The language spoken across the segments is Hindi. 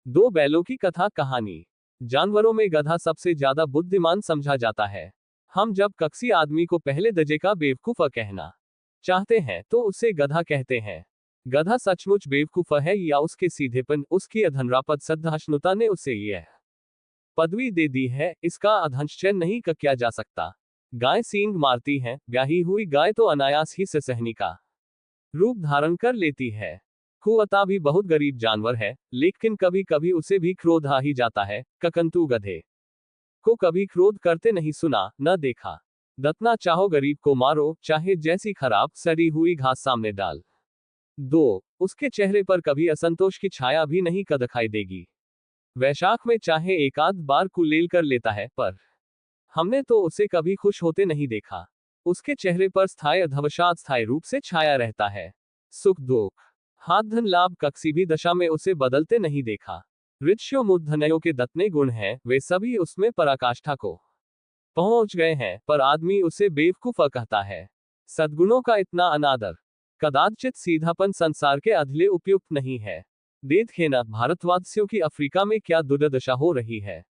दो बैलों की कथा कहानी। जानवरों में गधा सबसे ज्यादा बुद्धिमान समझा जाता है। हम जब किसी आदमी को पहले दर्जे का बेवकूफ कहना चाहते हैं तो उसे गधा कहते हैं। गधा सचमुच बेवकूफ है या उसके सीधेपन, उसकी अधनरापद सहिष्णुता ने उसे यह पदवी दे दी है, इसका अधंश्चय नहीं किया जा सकता। गाय सींग मारती है, ब्याही हुई गाय तो अनायास ही सहनी का रूप धारण कर लेती है। कुत्ता भी बहुत गरीब जानवर है, लेकिन कभी कभी उसे भी क्रोध आ ही जाता है। ककंतु गधे को कभी क्रोध करते नहीं सुना न देखा। दतना चाहो गरीब को मारो, चाहे जैसी खराब सड़ी हुई घास सामने डाल दो, उसके चेहरे पर कभी असंतोष की छाया भी नहीं दिखाई देगी। वैशाख में चाहे एक आध बार कुलेल कर लेता है, पर हमने तो उसे कभी खुश होते नहीं देखा। उसके चेहरे पर स्थायी अधवसाद स्थायी रूप से छाया रहता है। सुख दुख हाथ धन लाभ कक्सी भी दशा में उसे बदलते नहीं देखा। ऋष्यो मूर्धन्यों के दत्ने गुण हैं, वे सभी उसमें पराकाष्ठा को पहुंच गए हैं, पर आदमी उसे बेवकूफ कहता है। सद्गुणों का इतना अनादर, कदाचित सीधापन संसार के अधले उपयुक्त नहीं है। देखें न भारतवासियों की अफ्रीका में क्या दुर्दशा हो रही है।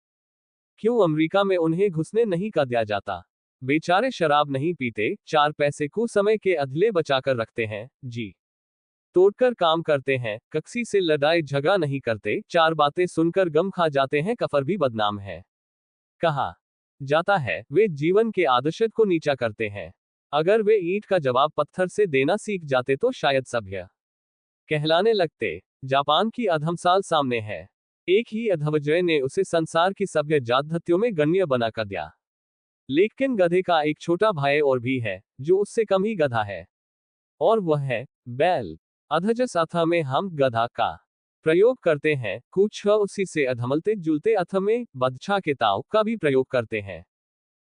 क्यों अमेरिका में उन्हें घुसने नहीं का दिया जाता। बेचारे शराब नहीं पीते, 4 पैसे कुछ समय के अधले बचाकर रखते हैं, जी तोड़कर काम करते हैं, कक्सी से लड़ाई झगड़ा नहीं करते, 4 बातें सुनकर गम खा जाते हैं, कफर भी बदनाम है। कहा जाता है वे जीवन के आदर्श को नीचा करते हैं। अगर वे ईंट का जवाब पत्थर से देना सीख जाते तो शायद सभ्य कहलाने लगते। जापान की अधमसाल सामने है। एक ही अधवजय ने उसे संसार की सभ्य जाद्धत्यों में गण्य बना कर दिया। लेकिन गधे का एक छोटा भाई और भी है, जो उससे कम ही गधा है, और वह है बैल। अधजस अथ में हम गधा का प्रयोग करते हैं, कुछ उसी से अधमलते जुलते अथ में बदछा के ताव का भी प्रयोग करते हैं।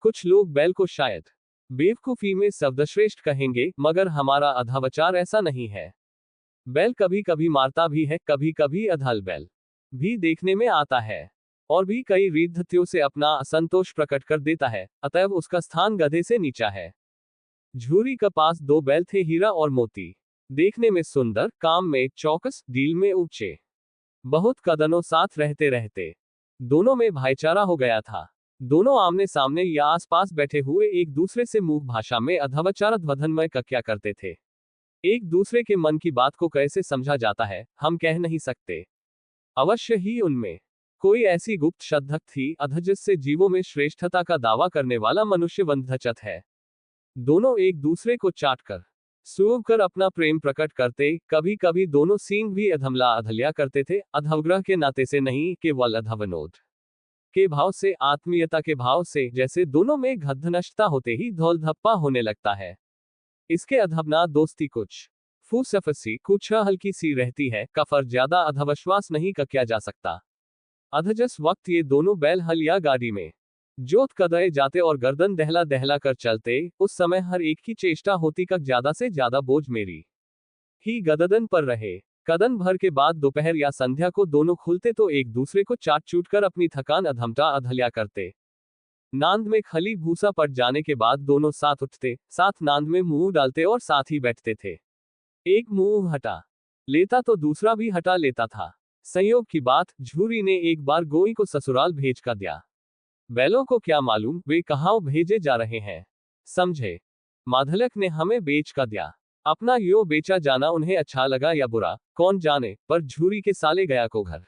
कुछ लोग बैल को शायद बेवकूफी में शब्दश्रेष्ठ कहेंगे, मगर हमारा अधावचार ऐसा नहीं है। बैल कभी कभी मारता भी है, कभी कभी अधल बैल भी देखने में आता है, और भी कई रीद्धतियों से अपना असंतोष प्रकट कर देता है, अतएव उसका स्थान गधे से नीचा है। झूरी के पास 2 बैल थे, हीरा और मोती। देखने में सुंदर, काम में चौकस, दिल में ऊंचे। बहुत कदनों साथ रहते रहते दोनों में भाईचारा हो गया था। दोनों आमने सामने या आसपास बैठे हुए एक दूसरे से मुख भाषा में अधवचारत वधनमय क्या करते थे। एक दूसरे के मन की बात को कैसे समझा जाता है, हम कह नहीं सकते। अवश्य ही उनमें कोई ऐसी गुप्त श्रद्धा थी अध जिससे जीवों में श्रेष्ठता का दावा करने वाला मनुष्य वंधचत है। दोनों एक दूसरे को चाटकर सूंघ कर अपना प्रेम प्रकट करते। कभी कभी दोनों सींग भी अधमला अधल्या करते थे, अधवग्रह के नाते से नहीं, केवल अधवनोद के भाव से, आत्मीयता के भाव से, जैसे दोनों में घद्धनष्टता होते ही धौल धप्पा होने लगता है। इसके अधवना दोस्ती कुछ फूसफसी कुछ हल्की सी रहती है, कफर ज्यादा अधवश्वास नहीं किया जा सकता। अधजस वक्त ये दोनों बैल हल या गाड़ी में जोत कदए जाते और गर्दन दहला दहला कर चलते, उस समय हर एक की चेष्टा होती का ज्यादा से ज्यादा बोझ मेरी ही गददन पर रहे। कदन भर के बाद दोपहर या संध्या को दोनों खुलते तो एक दूसरे को चाट चूट कर अपनी थकान अधमटा अधल्या करते। नांद में खली भूसा पड़ जाने के बाद दोनों साथ उठते, साथ नांद में मुंह डालते और साथ ही बैठते थे। एक मुंह हटा लेता तो दूसरा भी हटा लेता था। संयोग की बात, झूरी ने एक बार गोई को ससुराल भेज कर दिया। बैलों को क्या मालूम वे कहाँ भेजे जा रहे हैं, समझे। माधलक ने हमें बेच कर दिया। अपना यो बेचा जाना उन्हें अच्छा लगा या बुरा, कौन जाने, पर झूरी के साले गया को घर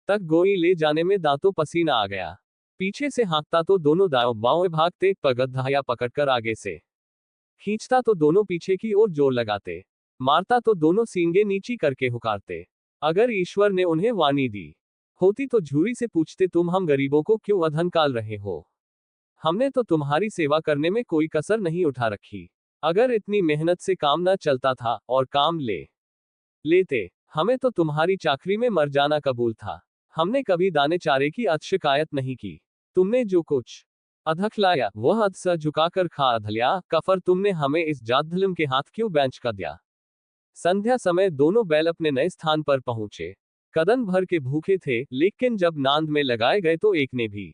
तक गोई ले जाने में दांतों पसीना आ गया। पीछे से हाँकता तो दोनों दाएं बाएं भागते, पर गद्दाया पकड़कर आगे से खींचता तो दोनों पीछे की ओर जोर लगाते, मारता तो दोनों सींगे नीची करके हुकारते। अगर ईश्वर ने उन्हें वाणी दी होती तो झूरी से पूछते, तुम हम गरीबों को क्यों अधन काल रहे हो? हमने तो तुम्हारी सेवा करने में कोई कसर नहीं उठा रखी। अगर इतनी मेहनत से काम न चलता था और काम लेते, हमें तो तुम्हारी चाकरी में मर जाना कबूल था। हमने कभी दाने चारे की शिकायत नहीं की। तुमने जो कुछ अधखलाया वह अध स झुकाकर खा अधल्या, कफर तुमने हमें इस जाद्धलम के हाथ क्यों बेंच कर दिया? संध्या समय दोनों बैल अपने नए स्थान पर पहुंचे। कदन भर के भूखे थे, लेकिन जब नांद में लगाए गए तो एक ने भी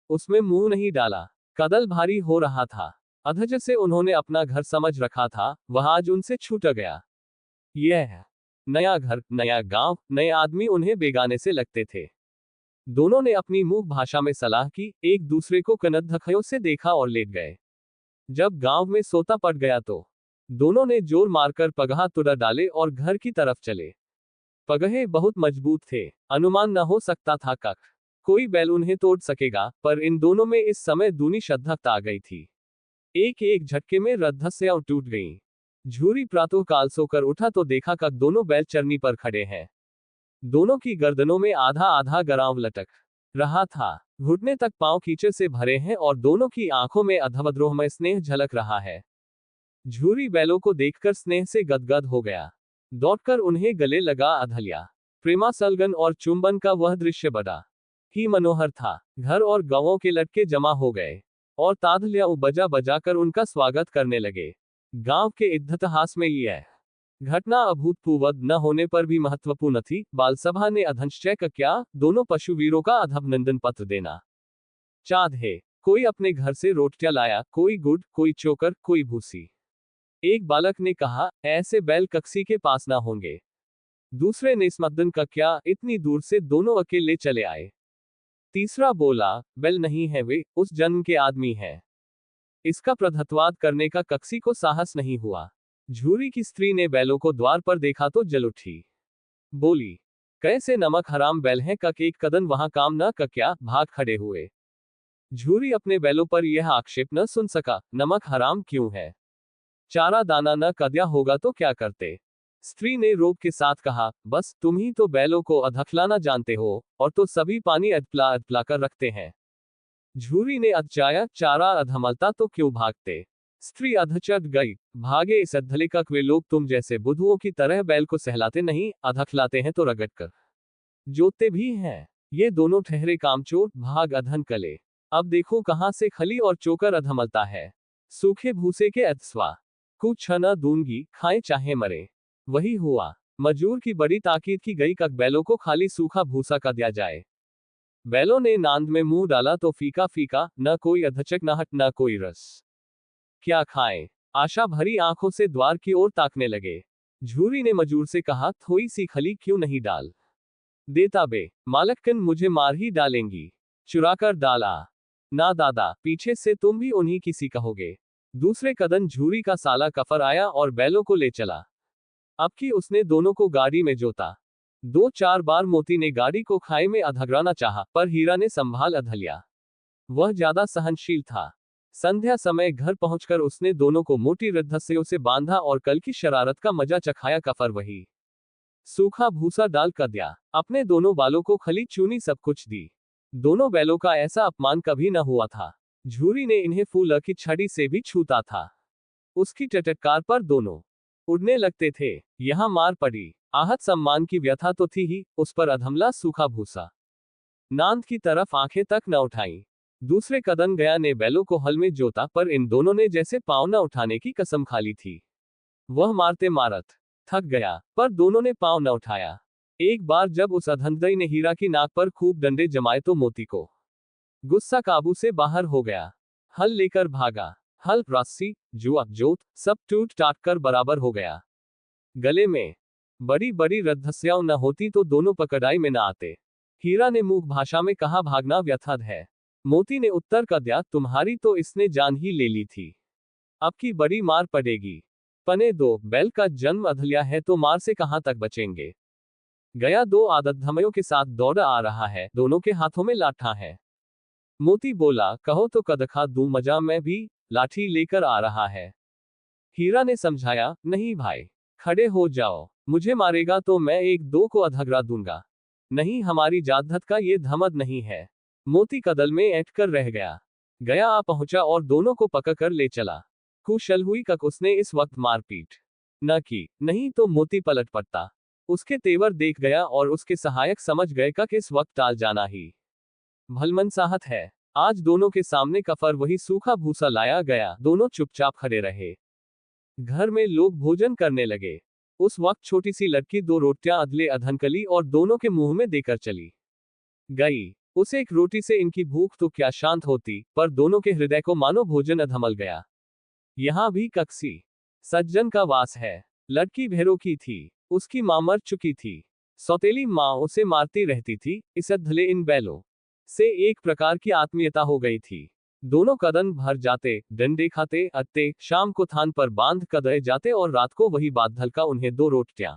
उसमें मुंह नहीं डाला। कदल भारी हो रहा था। अधज से उन्होंने अपना घर समझ रखा था, वह आज उनसे छूट गया। यह नया घर, नया गांव, नए आदमी उन्हें बेगाने से लगते थे। दोनों ने अपनी मूक भाषा में सलाह की, एक दूसरे को कनदखयों से देखा और लेट गए। जब गांव में सोता पड़ गया तो दोनों ने जोर मारकर पगहा तुड़ा डाले और घर की तरफ चले। पगहे बहुत मजबूत थे, अनुमान न हो सकता था कख कोई बैल उन्हें तोड़ सकेगा, पर इन दोनों में इस समय दूनी श्रद्धा आ गई थी। एक एक झटके में रथस्यां टूट गईं। झूरी प्रातः काल सोकर उठा तो देखा कक दोनों बैल चरनी पर खड़े हैं। दोनों की गर्दनों में आधा आधा गराव लटक रहा था, घुटने तक पांव कीचड़ से भरे हैं और दोनों की आंखों में अधवद्रोहमय स्नेह झलक रहा है। झूरी बैलों को देखकर स्नेह से गदगद हो गया, दौड़कर उन्हें गले लगा अधलिया। प्रेमासलगन और चुंबन का वह दृश्य बड़ा ही मनोहर था। घर और गांवों के लड़के जमा हो गए और ताधलियां बजा बजाकर उनका स्वागत करने लगे। गांव के इतिहास में यह घटना अभूतपूर्व न होने पर भी महत्वपूर्ण थी। बालसभा ने अधनिश्चय किया, दोनों पशुवीरों का अभिनंदन पत्र देना चाँद है। कोई अपने घर से रोटियां लाया, कोई गुड़, कोई चोकर, कोई भूसी। एक बालक ने कहा, ऐसे बैल कक्सी के पास ना होंगे। दूसरे ने स्मदन का क्या, इतनी दूर से दोनों अकेले चले आए। तीसरा बोला, बैल नहीं है, वे उस जन्म के आदमी हैं। इसका प्रधत्वाद करने का कक्सी को साहस नहीं हुआ। झूरी की स्त्री ने बैलों को द्वार पर देखा तो जल उठी, बोली, कैसे नमक हराम बैल हैं, कक एक कदम वहां काम न क्या, भाग खड़े हुए। झूरी अपने बैलों पर यह आक्षेप न सुन सका, नमक हराम क्यों है, चारा दाना न कद्या होगा तो क्या करते। स्त्री ने रोब के साथ कहा, बस तुम ही तो बैलों को अधखलाना जानते हो, और तो सभी पानी अदपला कर रखते हैं। झूरी ने अधचाया, चारा अधमलता तो क्यों भागते। स्त्री अधचट गई, भागे इस अधले का वे लोग तुम जैसे बुद्धुओं की तरह बैल को सहलाते नहीं, अधखलाते हैं तो रगड़ कर जोतते भी हैं। ये दोनों ठहरे कामचोर, भाग अधन कले। अब देखो कहां से खली और चोकर अधमलता है। सूखे भूसे के अधस्वा कुछ न दूंगी, खाएं चाहे मरे। वही हुआ। मजूर की बड़ी ताकीद की गई कक बैलों को खाली सूखा भूसा का दिया जाए। बैलों ने नांद में मुंह डाला तो फीका फीका, न कोई अधचकनाहट न कोई रस। क्या खाएं। आशा भरी आंखों से द्वार की ओर ताकने लगे। झूरी ने मजूर से कहा, थोड़ी सी खली क्यों नहीं डाल देता बे, मालकन मुझे मार ही डालेंगी। चुराकर डाला ना दादा, पीछे से तुम भी उन्हीं की सी कहोगे। दूसरे कदम झूरी का साला कफर आया और बैलों को ले चला। अब की उसने दोनों को गाड़ी में जोता। 2-4 बार मोती ने गाड़ी को खाई में अधगराना चाहा, पर हीरा ने संभाल अधलिया। वह ज्यादा सहनशील था। संध्या समय घर पहुंचकर उसने दोनों को मोटी रद्दस्यों से बांधा और कल की शरारत का मजा चखाया। कफर वही सूखा भूसा डाल कर दिया। अपने दोनों बालों को खली चूनी सब कुछ दी। दोनों बैलों का ऐसा अपमान कभी न हुआ था। झूरी ने इन्हें फूल की छड़ी से भी छूता था। उसकी टटकार पर दोनों उड़ने लगते थे। यहां मार पड़ी। आहत सम्मान की व्यथा तो थी ही, उस पर अधमला सूखा भूसा। नांद की तरफ आंखें तक न उठाई। दूसरे कदम गया ने बैलों को हल में जोता, पर इन दोनों ने जैसे पांव न उठाने की कसम खा ली थी। वह मारते मारत थक गया, पर दोनों ने पांव न उठाया। एक बार जब उस अधंधई ने हीरा की नाक पर खूब डंडे जमाए तो मोती को गुस्सा काबू से बाहर हो गया। हल लेकर भागा। हल, रस्सी, जुआ, जोत सब टूट टाट कर बराबर हो गया। गले में बड़ी बड़ी रद्दस्यां न होती तो दोनों पकड़ाई में न आते। हीरा ने मूक भाषा में कहा, भागना व्यर्थद है। मोती ने उत्तर कर दिया, तुम्हारी तो इसने जान ही ले ली थी, अब की बड़ी मार पड़ेगी। पने दो, बैल का जन्म अधलिया है तो मार से कहां तक बचेंगे। गया 2 आदतधमयों के साथ दौड़ आ रहा है, दोनों के हाथों में लाठा है। मोती बोला, कहो तो कदखा दूं मजा, मैं भी लाठी लेकर आ रहा है। हीरा ने समझाया, नहीं भाई, खड़े हो जाओ, मुझे मारेगा तो मैं 1-2 को अधगरा दूंगा। नहीं, हमारी जात का ये धमद नहीं है। मोती कदल में ऐंठ कर रह गया। गया आ पहुंचा और दोनों को पकड़ ले चला। कुशल हुई कक उसने इस वक्त मारपीट न की, नहीं तो मोती पलट पड़ता। उसके तेवर देख गया और उसके सहायक समझ गए कक इस वक्त टाल जाना ही भलमनसाहत है। आज दोनों के सामने कफर वही सूखा भूसा लाया गया। दोनों चुपचाप खड़े रहे। घर में लोग भोजन करने लगे। उस वक्त छोटी सी लड़की 2 रोटियां अदले अधनकली और दोनों के मुंह में देकर चली गई। उस एक रोटी से इनकी भूख तो क्या शांत होती, पर दोनों के हृदय को मानो भोजन अधमल गया। यहां भी कक्सी सज्जन का वास है। लड़की भेरों की थी। उसकी मां मर चुकी थी। सौतेली मां उसे मारती रहती थी। इस धले इन बैलों से एक प्रकार की आत्मीयता हो गई थी। दोनों कदम भर जाते, डंडे खाते अत्ते, शाम को थान पर बांध कदए जाते और रात को वही बात धलका उन्हें 2 रोटियां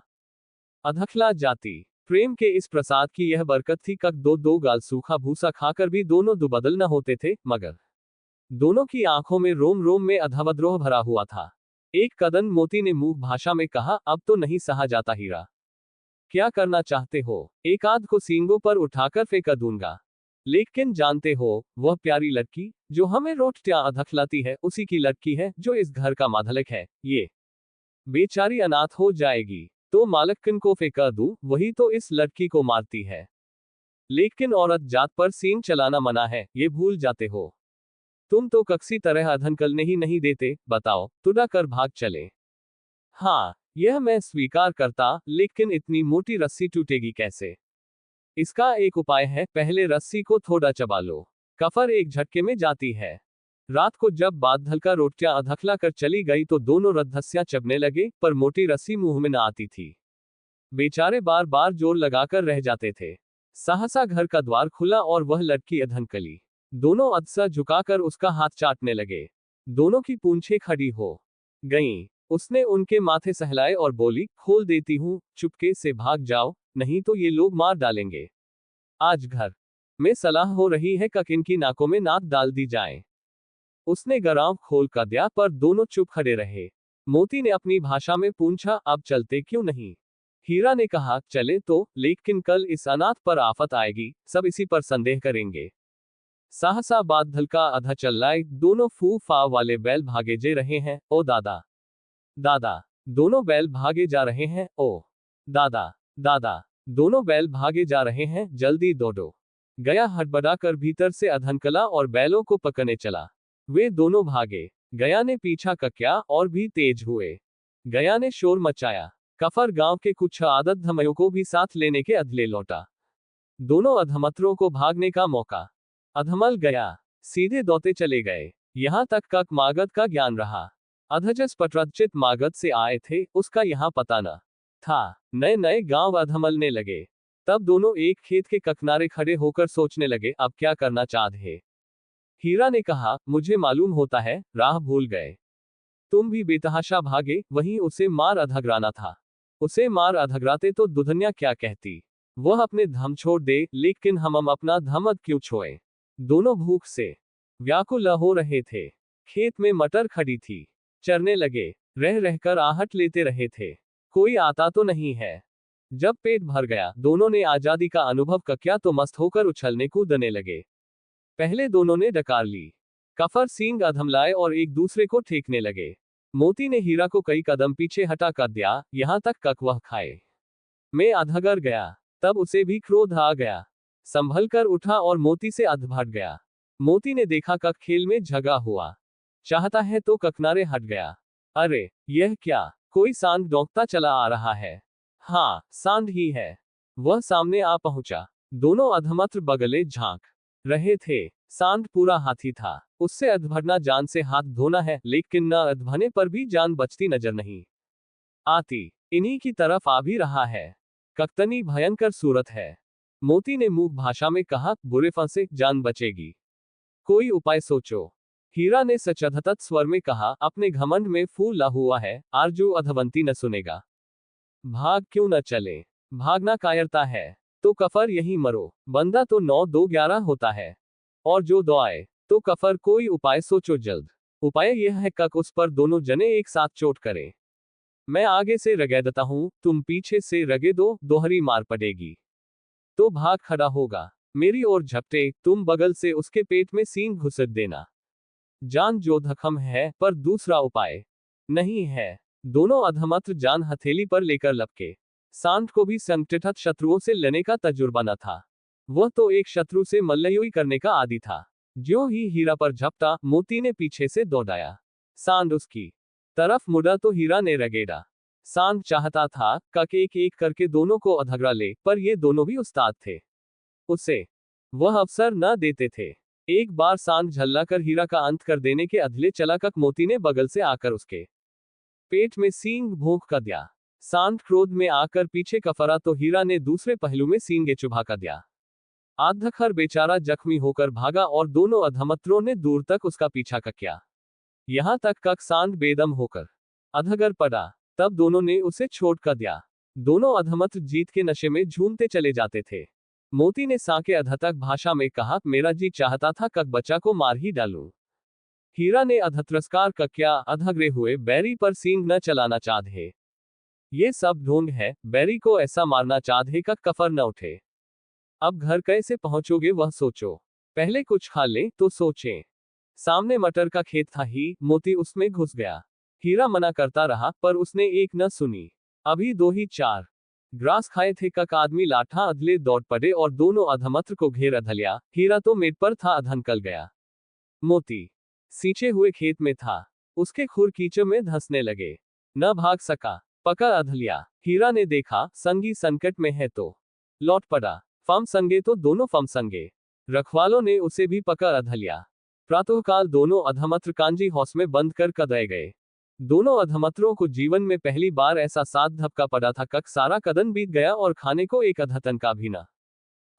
अधखला जाती। प्रेम के इस प्रसाद की यह बरकत थी कक दो दो गाल सूखा भूसा खाकर भी दोनों दुबदल न होते थे, मगर दोनों की आंखों में रोम रोम में अधावद्रोह भरा हुआ था। एक कदन मोती ने मूक भाषा में कहा, अब तो नहीं सहा जाता हीरा। क्या करना चाहते हो? एक आध को सींगों पर उठाकर फेंका दूंगा। लेकिन जानते हो, वह प्यारी लड़की जो हमें रोटियां अधखलाती है, उसी की लड़की है जो इस घर का माधलक है। ये बेचारी अनाथ हो जाएगी तो मालकिन को फेंका दूं, वही तो इस लड़की को मारती है। लेकिन औरत जात पर सींग चलाना मना है, ये भूल जाते हो। तुम तो कक्सी तरह अधनकलने ही नहीं देते, बताओ, तुड़ा कर भाग चले। हाँ, यह मैं स्वीकार करता, लेकिन इतनी मोटी रस्सी टूटेगी कैसे? इसका एक उपाय है, पहले रस्सी को थोड़ा चबा लो। कफर एक झटके में जाती है। रात को जब बादल का रोटियां अधखला कर चली गई तो दोनों रद्धस्यां चबने लगे, पर मोटी रस्सी मुंह में न आती थी। बेचारे बार बार जोर लगाकर रह जाते थे। सहसा घर का द्वार खुला और वह लड़की अधनकली। दोनों अधसा झुकाकर उसका हाथ चाटने लगे। दोनों की पूंछें खड़ी हो गईं। उसने उनके माथे सहलाए और बोली, खोल देती हूं, चुपके से भाग जाओ, नहीं तो ये लोग मार डालेंगे। आज घर में सलाह हो रही है कि इनकी नाकों में नाक डाल दी जाए। उसने गराव खोल कर दिया, पर दोनों चुप खड़े रहे। मोती ने अपनी भाषा में पूछा, अब चलते क्यों नहीं? हीरा ने कहा, चले तो, लेकिन कल इस अनाथ पर आफत आएगी, सब इसी पर संदेह करेंगे। सहसा बादल का अधा चल्लाए, दोनों फू फा वाले बैल भागे जे रहे हैं, ओ दादा दादा। दोनों बैल भागे जा रहे हैं, ओ दादा दादा। दोनों बैल भागे जा रहे हैं, जल्दी दौड़ो। गया हड़बड़ा कर भीतर से अधनकला और बैलों को पकड़ने चला। वे दोनों भागे। गया ने पीछा कक्या और भी तेज हुए। गया ने शोर मचाया। कफर गांव के कुछ आदत धमयों को भी साथ लेने के अधले लौटा। दोनों अधमत्रों को भागने का मौका अधमल गया। सीधे दौते चले गए। यहां तक कक मागध का ज्ञान रहा। अधजस पटरचित मागध से आए थे, उसका यहां पता न था। नए नए गांव अधमलने लगे। तब दोनों एक खेत के किनारे खड़े होकर सोचने लगे, अब क्या करना चाहे। हीरा ने कहा, मुझे मालूम होता है, राह भूल गए। तुम भी बेतहाशा भागे, वहीं उसे मार अधगराना था। उसे मार अधगराते तो दुधनिया क्या कहती। वह अपने धम छोड़ दे, लेकिन हम अपना धमद क्यों छोड़े? दोनों भूख से व्याकुल हो रहे थे। खेत में मटर खड़ी थी। चरने लगे। रह रहकर आहट लेते रहे थे। कोई आता तो नहीं है। जब पेट भर गया, दोनों ने आजादी का अनुभव किया तो मस्त होकर उछलने कूदने लगे। पहले दोनों ने डकार ली। कफर सींग अधमलाए और एक दूसरे को ठेकने लगे। मोती ने हीरा को कई कदम पीछे हटा कर दिया, यहां तक कक वह खाए में अधगर गया। तब उसे भी क्रोध आ गया। संभल कर उठा और मोती से अधभट गया। मोती ने देखा कक खेल में झगा हुआ चाहता है तो ककनारे हट गया। अरे, यह क्या? कोई सांड डोंकता चला आ रहा है। हाँ, सांड ही है। वह सामने आ पहुंचा। दोनों अधमत्र बगले झांक रहे थे। सांड पूरा हाथी था। उससे अधभरना जान से हाथ धोना है, लेकिन न अधभने पर भी जान बचती नजर नहीं आती। इन्हीं की तरफ आ भी रहा है। कक्तनी भयंकर सूरत है। मोती ने मूक भाषा में कहा, बुरे फंसे, जान बचेगी। कोई उपाय सोचो। हीरा ने सचधतत स्वर में कहा, अपने घमंड में फूला हुआ है, आरजू अधवंती न सुनेगा। भाग क्यों न चले? भागना कायरता है तो कफर यही मरो। बंदा तो 9-2-11 होता है। और जो दुआए तो कफर, कोई उपाय सोचो जल्द। उपाय यह है कक उस पर दोनों जने एक साथ चोट करें। मैं आगे से रगेदता हूं, तुम पीछे से रगे दो, दोहरी मार पड़ेगी तो भाग खड़ा होगा। मेरी ओर झपटे, तुम बगल से उसके पेट में सींग घुसट देना। जान जो धखम है, पर दूसरा उपाय नहीं है। दोनों अधमत्र जान हथेली पर लेकर लपके। सांड को भी संकटहत शत्रुओं से लड़ने का तजुर्बा न था। वह तो एक शत्रु से मल्लयुद्ध करने का आदी था। ज्यों ही हीरा पर झपटा, मोती ने पीछे से दौड़ाया। सांड उसकी तरफ मुड़ा तो हीरा ने रगेड़ा। सांड चाहता था कक एक एक करके दोनों को अधगरा ले, पर ये दोनों भी उस्ताद थे। उसे वह अवसर न देते थे। एक बार सांड झल्ला कर हीरा का अंत कर देने के अधले चला कक मोती ने बगल से आकर उसके पेट में सींग भोंक कर दिया। सांड क्रोध में आकर पीछे कफरा तो हीरा ने दूसरे पहलू में सींगे चुभा कर दिया। आधखर बेचारा जख्मी होकर भागा और दोनों अधमत्रों ने दूर तक उसका पीछा किया। यहां तक कक सांड बेदम होकर अधगर पड़ा, तब दोनों ने उसे छोड़ कर दिया। दोनों अधमत्र जीत के नशे में झूमते चले जाते थे। मोती ने साके अधतक भाषा में कहा, मेरा जी चाहता था कक बच्चा को मार ही डालूं। हीरा ने अधत्रस्कार कक्या, अधगरे हुए बैरी पर सींग न चलाना चाहे। ये सब ढोंग है, बैरी को ऐसा मारना चाहे कक कफर न उठे। अब घर कैसे पहुंचोगे वह सोचो, पहले कुछ खा लें तो सोचें। सामने मटर का खेत था ही, मोती उसमें घुस गया। हीरा मना करता रहा पर उसने एक न सुनी। अभी 2 ही 4 ग्रास खाए थे कक आदमी लाठा अधले दौड़ पड़े और दोनों अधमत्र को घेर अधलिया। हीरा तो मेट पर था, अधनकल गया। मोती सींचे हुए खेत में था, उसके खुर कीचड़ में धंसने लगे, न भाग सका, पकड़ अधलिया। हीरा ने देखा संगी संकट में है तो लौट पड़ा। फम संगे तो दोनों फम संगे। रखवालों ने उसे भी पकड़ अधलिया। प्रातःकाल दोनों अधमत्र कांजी हौस में बंद कर कदय गए। दोनों अधमत्रों को जीवन में पहली बार ऐसा साथ धपका पड़ा था कक सारा कदन बीत गया और खाने को एक अधतन का भी न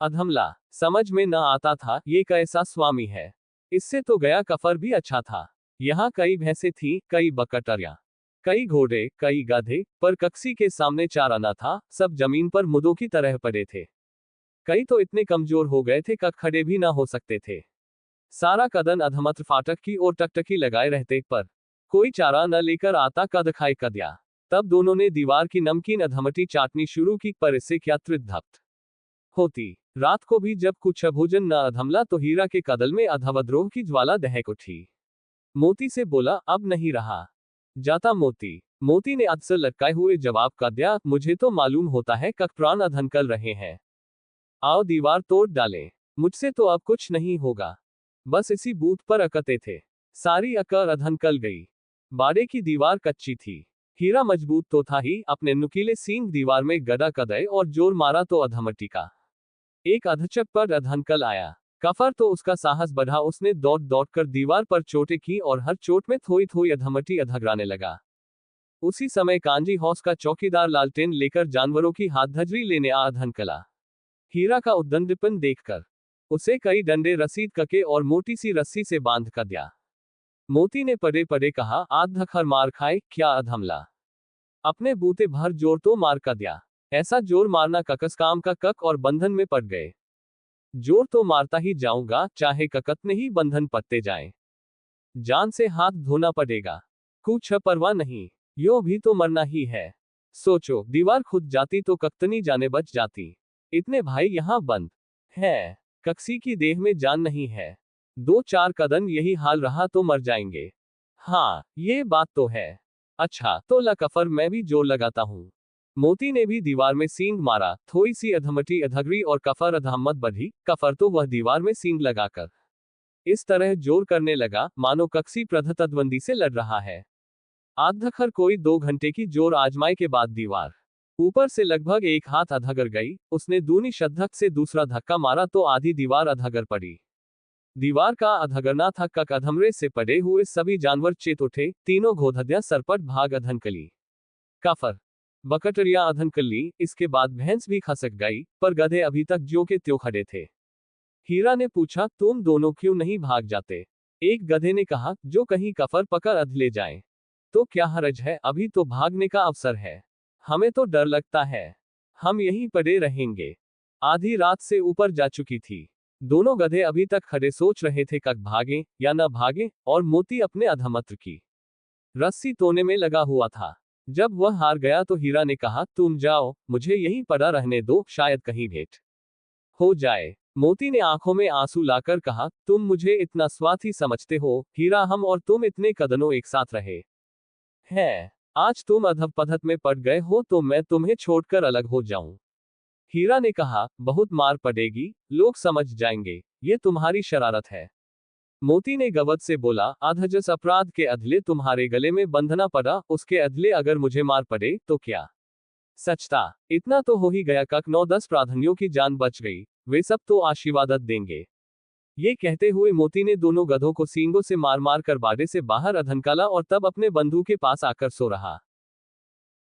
अधमला। समझ में न आता था ये कैसा स्वामी है, इससे तो गया कफर भी अच्छा था। यहाँ कई भैंसे थी, कई बकटरिया, कई घोड़े, कई गधे, पर कक्सी के सामने चारा न था। सब जमीन पर मुदों की तरह पड़े थे। कई तो इतने कमजोर हो गए थे कक खड़े भी ना हो सकते थे। सारा कदन अधमत्र फाटक की ओर टकटकी लगाए रहते, पर कोई चारा न लेकर आता कद खाए कदया। तब दोनों ने दीवार की नमकीन अधमटी चाटनी शुरू की, पर इससे क्या धप्त होती। रात को भी जब कुछ भोजन न अधमला तो हीरा के कदल में अधवद्रोह की ज्वाला दहक उठी। मोती से बोला, अब नहीं रहा जाता मोती। मोती ने अधसर लटकाए हुए जवाब कर दिया, मुझे तो मालूम होता है कक प्राण अधनकल रहे हैं। आओ दीवार तोड़ डालें, मुझसे तो अब कुछ नहीं होगा। बस इसी बूथ पर अकते थे, सारी अकर अधनकल गई। बाड़े की दीवार कच्ची थी, हीरा मजबूत तो था ही, अपने नुकीले सींग दीवार में गदा कदए और जोर मारा तो अधमटी का एक अधचक पर अधनकल आया। कफर तो उसका साहस बढ़ा, उसने दौड़ दौड़ कर दीवार पर चोटें की और हर चोट में थोड़ी थोड़ी अधमटी अधगराने लगा। उसी समय कांजी हौस का चौकीदार लालटेन लेकर जानवरों की हाथ धजरी लेने आ अधनकला। हीरा का उद्दंडपन देखकर उसे कई डंडे रसीद कके और मोटी सी रस्सी से बांध कर दिया। मोती ने पड़े पड़े कहा, आध धखर मार खाए क्या अधमला, अपने बूते भर जोर तो मार कर दिया। ऐसा जोर मारना ककस काम का कक और बंधन में पड़ गए। जोर तो मारता ही जाऊंगा, चाहे ककत ने ही बंधन पत्ते जाए। जान से हाथ धोना पड़ेगा, कुछ परवाह नहीं, यो भी तो मरना ही है। सोचो, दीवार खुद जाती तो कक्तनी जाने बच जाती। इतने भाई यहां बंद है, कक्सी की देह में जान नहीं है। 2-4 कदम यही हाल रहा तो मर जाएंगे। हाँ, ये बात तो है। अच्छा तो ला कफर, मैं भी जोर लगाता हूं। मोती ने भी दीवार में सींग मारा, थोड़ी सी अधमटी अधगरी और कफर अधमत बढ़ी। कफर तो वह दीवार में सींग लगाकर इस तरह जोर करने लगा मानो कक्सी प्रधतद्वंदी से लड़ रहा है। आधखर कोई 2 घंटे की जोर आजमाए के बाद दीवार ऊपर से लगभग 1 हाथ अधगर गई। उसने दूनी शद्धक से दूसरा धक्का मारा तो आधी दीवार अधगर पड़ी। दीवार का अधगरना था कक अधमरे से पड़े हुए सभी जानवर चेत उठे। तीनों घोधद्या सरपट भाग अधनकली, कफर बकटरिया अधनकली। इसके बाद भैंस भी खसक गई, पर गधे अभी तक ज्यों के त्यों खड़े थे। हीरा ने पूछा, तुम दोनों क्यों नहीं भाग जाते? एक गधे ने कहा, जो कहीं कफर पकड़ अध ले जाए तो क्या हरज है, अभी तो भागने का अवसर है। हमें तो डर लगता है, हम यहीं पड़े रहेंगे। आधी रात से ऊपर जा चुकी थी। दोनों गधे अभी तक खड़े सोच रहे थे कब भागे या न भागे, और मोती अपने अधमत्र की रस्सी तोड़ने में लगा हुआ था। जब वह हार गया तो हीरा ने कहा, तुम जाओ, मुझे यहीं पड़ा रहने दो, शायद कहीं भेंट हो जाए। मोती ने आंखों में आंसू लाकर कहा, तुम मुझे इतना स्वार्थी समझते हो हीरा, हम और तुम इतने कदनों एक साथ रहे हैं, आज तुम अधपधत में पड़ गए हो तो मैं तुम्हें छोड़कर अलग हो जाऊं। हीरा ने कहा, बहुत मार पड़ेगी, लोग समझ जाएंगे, ये तुम्हारी शरारत है। मोती ने गवत से बोला, अधजस अपराध के अधले तुम्हारे गले में बंधना पड़ा, उसके अधले अगर मुझे मार पड़े तो क्या सचता? इतना तो हो ही गया कक 9-10 प्राधनियों की जान बच गई, वे सब तो आशीर्वाद देंगे। ये कहते हुए मोती ने दोनों गधों को सींगों से मार मार कर बाड़े से बाहर अधनकाला और तब अपने बंधु के पास आकर सो रहा।